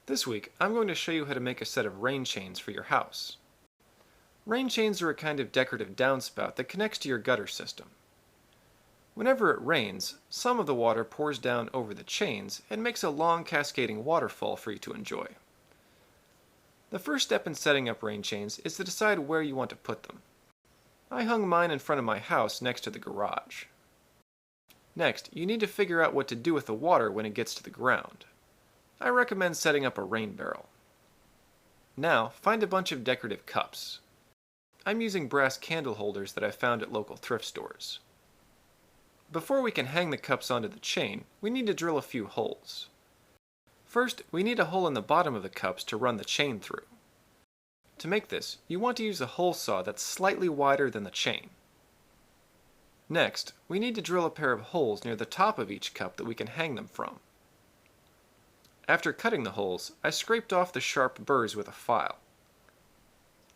This week, I'm going to show you how to make a set of rain chains for your house. Rain chains are a kind of decorative downspout that connects to your gutter system. Whenever it rains, some of the water pours down over the chains and makes a long cascading waterfall for you to enjoy. The first step in setting up rain chains is to decide where you want to put them. I hung mine in front of my house next to the garage. Next, you need to figure out what to do with the water when it gets to the ground. I recommend setting up a rain barrel. Now, find a bunch of decorative cups. I'm using brass candle holders that I found at local thrift stores. Before we can hang the cups onto the chain, we need to drill a few holes. First, we need a hole in the bottom of the cups to run the chain through. To make this, you want to use a hole saw that's slightly wider than the chain. Next, we need to drill a pair of holes near the top of each cup that we can hang them from. After cutting the holes, I scraped off the sharp burrs with a file.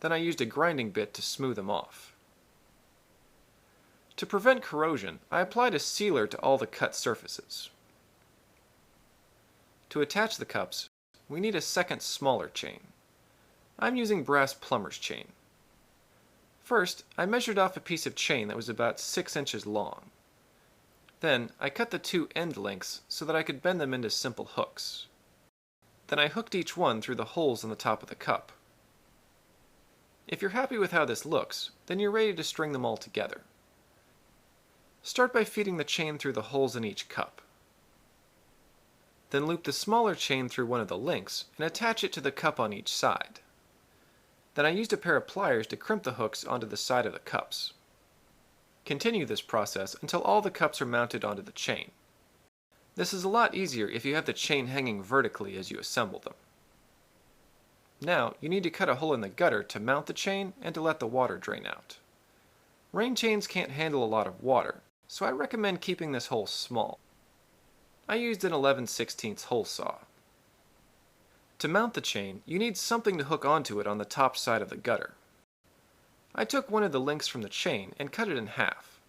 Then I used a grinding bit to smooth them off. To prevent corrosion, I applied a sealer to all the cut surfaces. To attach the cups, we need a second smaller chain. I'm using brass plumber's chain. First, I measured off a piece of chain that was about 6 inches long. Then, I cut the two end lengths so that I could bend them into simple hooks. Then I hooked each one through the holes on the top of the cup. If you're happy with how this looks, then you're ready to string them all together. Start by feeding the chain through the holes in each cup. Then loop the smaller chain through one of the links and attach it to the cup on each side. Then I used a pair of pliers to crimp the hooks onto the side of the cups. Continue this process until all the cups are mounted onto the chain. This is a lot easier if you have the chain hanging vertically as you assemble them. Now, you need to cut a hole in the gutter to mount the chain and to let the water drain out. Rain chains can't handle a lot of water, so I recommend keeping this hole small. I used an 11/16 hole saw. To mount the chain, you need something to hook onto it on the top side of the gutter. I took one of the links from the chain and cut it in half.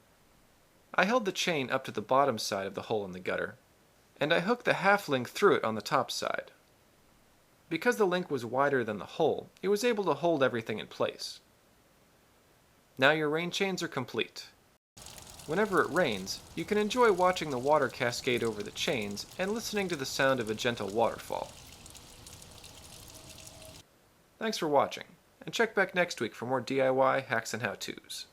I held the chain up to the bottom side of the hole in the gutter, and I hooked the half link through it on the top side. Because the link was wider than the hole, it was able to hold everything in place. Now your rain chains are complete. Whenever it rains, you can enjoy watching the water cascade over the chains and listening to the sound of a gentle waterfall. Thanks for watching, and check back next week for more DIY hacks and how-tos.